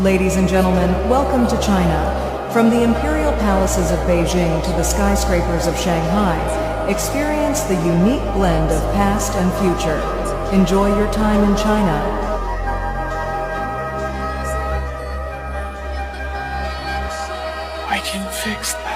Ladies and gentlemen, welcome to China. From the imperial palaces of Beijing to the skyscrapers of Shanghai, experience the unique blend of past and future. Enjoy your time in China. I can fix that.